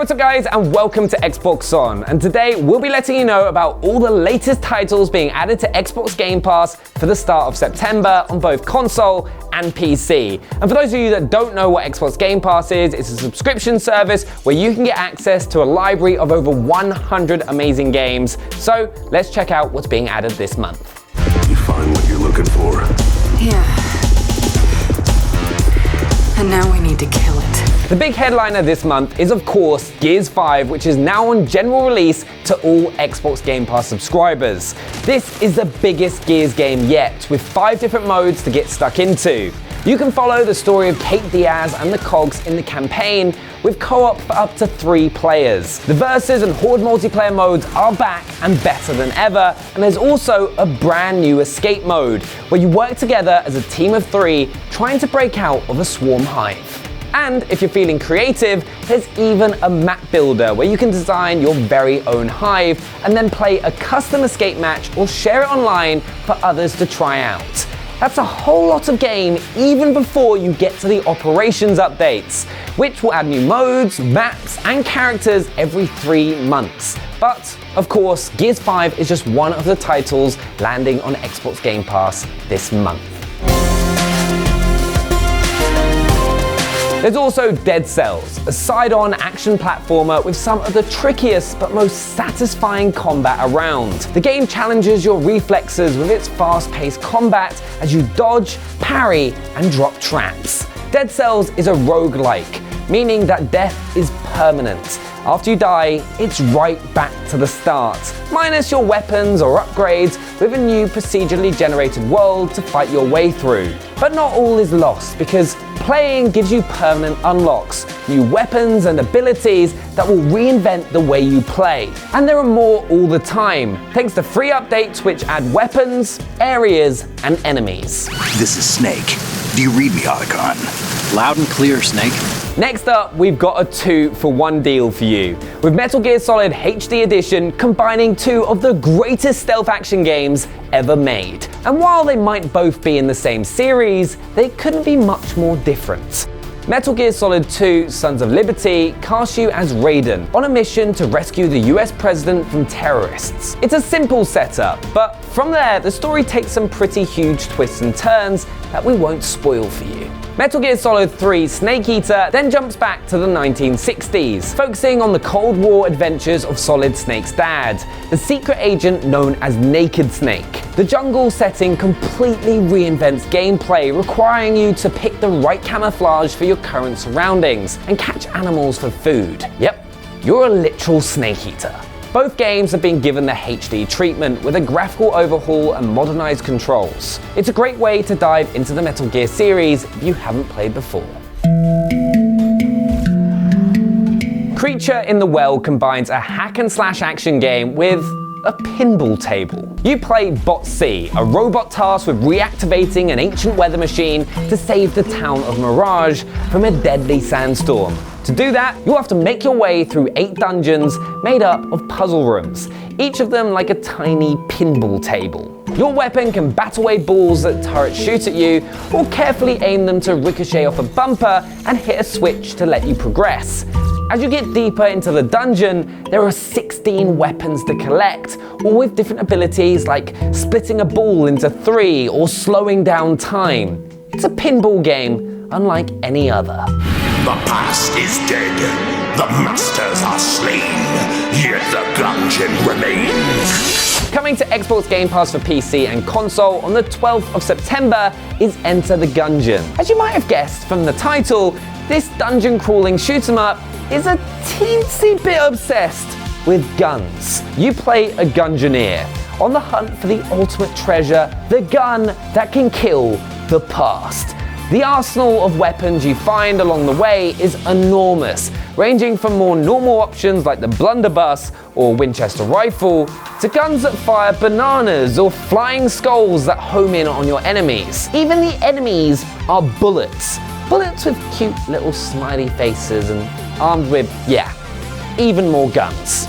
what's up guys, and welcome to Xbox On. And today we'll be letting you know about all the latest titles being added to Xbox Game Pass for the start of September on both console and PC. And for those of you that don't know what Xbox Game Pass is, it's a subscription service where you can get access to a library of over 100 amazing games. So let's check out what's being added this month. You find what you're looking for? Yeah. And now we need to kill it. The big headliner this month is of course Gears 5, which is now on general release to all Xbox Game Pass subscribers. This is the biggest Gears game yet, with 5 different modes to get stuck into. You can follow the story of Kate Diaz and the Cogs in the campaign, with co-op for up to 3 players. The Versus and Horde multiplayer modes are back and better than ever, and there's also a brand new escape mode, where you work together as a team of 3 trying to break out of a swarm hive. And if you're feeling creative, there's even a map builder where you can design your very own hive and then play a custom escape match or share it online for others to try out. That's a whole lot of game even before you get to the operations updates, which will add new modes, maps, and characters every 3 months. But, of course, Gears 5 is just one of the titles landing on Xbox Game Pass this month. There's also Dead Cells, a side-on action platformer with some of the trickiest but most satisfying combat around. The game challenges your reflexes with its fast-paced combat as you dodge, parry, and drop traps. Dead Cells is a roguelike, meaning that death is permanent. After you die, it's right back to the start, minus your weapons or upgrades, with a new procedurally generated world to fight your way through. But not all is lost, because playing gives you permanent unlocks, new weapons and abilities that will reinvent the way you play. And there are more all the time, thanks to free updates which add weapons, areas, and enemies. This is Snake. Do you read me, Otacon? Loud and clear, Snake. Next up, we've got a 2-for-1 deal for you, with Metal Gear Solid HD Edition combining 2 of the greatest stealth action games ever made. And while they might both be in the same series, they couldn't be much more different. Metal Gear Solid 2 Sons of Liberty casts you as Raiden on a mission to rescue the US president from terrorists. It's a simple setup, but from there the story takes some pretty huge twists and turns that we won't spoil for you. Metal Gear Solid 3 Snake Eater then jumps back to the 1960s, focusing on the Cold War adventures of Solid Snake's dad, the secret agent known as Naked Snake. The jungle setting completely reinvents gameplay, requiring you to pick the right camouflage for your current surroundings and catch animals for food. Yep, you're a literal snake eater. Both games have been given the HD treatment with a graphical overhaul and modernized controls. It's a great way to dive into the Metal Gear series if you haven't played before. Creature in the Well combines a hack-and-slash action game with a pinball table. You play Bot C, a robot tasked with reactivating an ancient weather machine to save the town of Mirage from a deadly sandstorm. To do that, you'll have to make your way through 8 dungeons made up of puzzle rooms, each of them like a tiny pinball table. Your weapon can bat away balls that turrets shoot at you, or carefully aim them to ricochet off a bumper and hit a switch to let you progress. As you get deeper into the dungeon, there are 16 weapons to collect, all with different abilities like splitting a ball into 3 or slowing down time. It's a pinball game unlike any other. The past is dead. The masters are slain. Yet the Gungeon remains. Coming to Xbox Game Pass for PC and console on the 12th of September is Enter the Gungeon. As you might have guessed from the title, this dungeon crawling shoot 'em up is a teensy bit obsessed with guns. You play a Gungeoneer on the hunt for the ultimate treasure, the gun that can kill the past. The arsenal of weapons you find along the way is enormous, ranging from more normal options like the blunderbuss or Winchester rifle, to guns that fire bananas or flying skulls that home in on your enemies. Even the enemies are bullets. Bullets with cute little smiley faces and armed with, yeah, even more guns.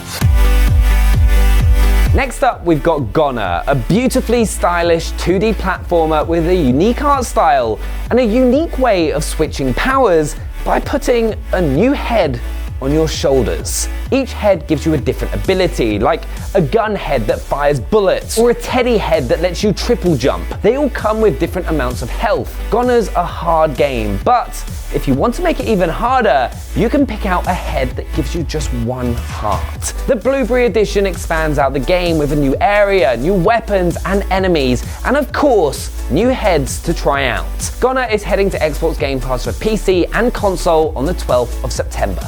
Next up, we've got Gonner, a beautifully stylish 2D platformer with a unique art style and a unique way of switching powers by putting a new head on your shoulders. Each head gives you a different ability, like a gun head that fires bullets, or a teddy head that lets you triple jump. They all come with different amounts of health. Gonner's a hard game, but if you want to make it even harder, you can pick out a head that gives you just 1 heart. The Blueberry Edition expands out the game with a new area, new weapons and enemies, and of course, new heads to try out. Gonner is heading to Xbox Game Pass for PC and console on the 12th of September.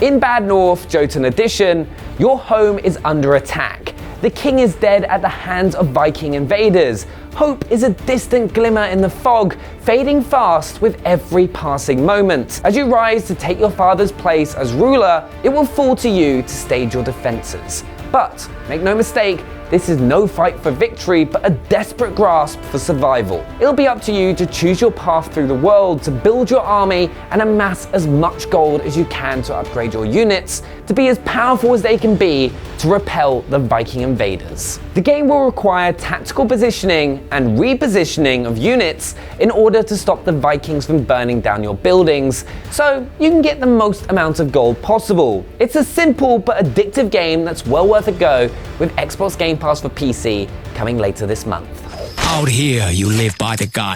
In Bad North, Jotuun Edition, your home is under attack. The king is dead at the hands of Viking invaders. Hope is a distant glimmer in the fog, fading fast with every passing moment. As you rise to take your father's place as ruler, it will fall to you to stage your defenses. But make no mistake, this is no fight for victory, but a desperate grasp for survival. It'll be up to you to choose your path through the world, to build your army and amass as much gold as you can to upgrade your units, to be as powerful as they can be to repel the Viking invaders. The game will require tactical positioning and repositioning of units in order to stop the Vikings from burning down your buildings, so you can get the most amount of gold possible. It's a simple but addictive game that's well worth a go, with Xbox Game Pass for PC coming later this month. Out here, you live by the gun,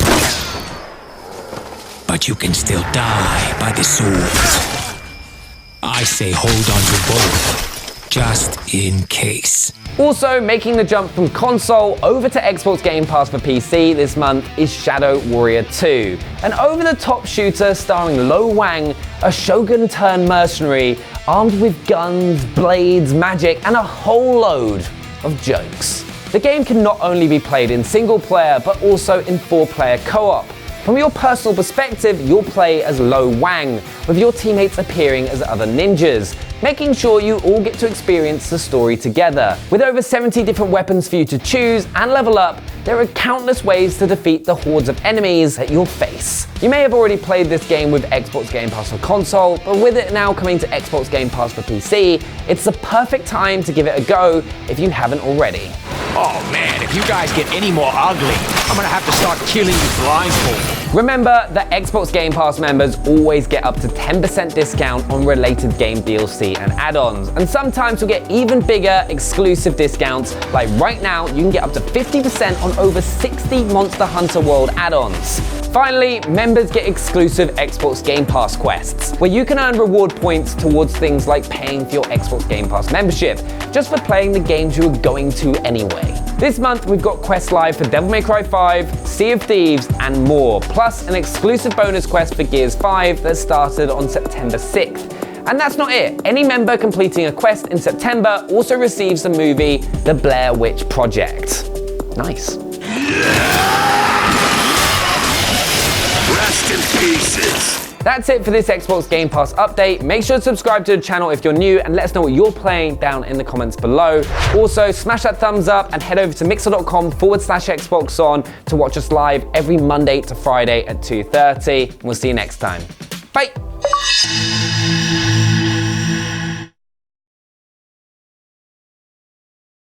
but you can still die by the sword. I say hold on to both, just in case. Also, making the jump from console over to Xbox Game Pass for PC this month is Shadow Warrior 2, an over-the-top shooter starring Lo Wang, a shogun-turned mercenary armed with guns, blades, magic, and a whole load of jokes. The game can not only be played in single player, but also in 4-player co-op. From your personal perspective, you'll play as Lo Wang, with your teammates appearing as other ninjas, making sure you all get to experience the story together. With over 70 different weapons for you to choose and level up, there are countless ways to defeat the hordes of enemies that you'll face. You may have already played this game with Xbox Game Pass for console, but with it now coming to Xbox Game Pass for PC, it's the perfect time to give it a go if you haven't already. Oh man, if you guys get any more ugly, I'm gonna have to start killing you blindfolded. Remember that Xbox Game Pass members always get up to 10% discount on related game DLC and add-ons, and sometimes you'll get even bigger exclusive discounts, like right now you can get up to 50% on over 60 Monster Hunter World add-ons. Finally, members get exclusive Xbox Game Pass quests, where you can earn reward points towards things like paying for your Xbox Game Pass membership, just for playing the games you are going to anyway. This month we've got quests live for Devil May Cry 5, Sea of Thieves, and more, plus an exclusive bonus quest for Gears 5 that started on September 6th. And that's not it. Any member completing a quest in September also receives the movie The Blair Witch Project. Nice. Rest in pieces. That's it for this Xbox Game Pass update. Make sure to subscribe to the channel if you're new and let us know what you're playing down in the comments below. Also, smash that thumbs up and head over to mixer.com/XboxOn to watch us live every Monday to Friday at 2:30. We'll see you next time. Bye.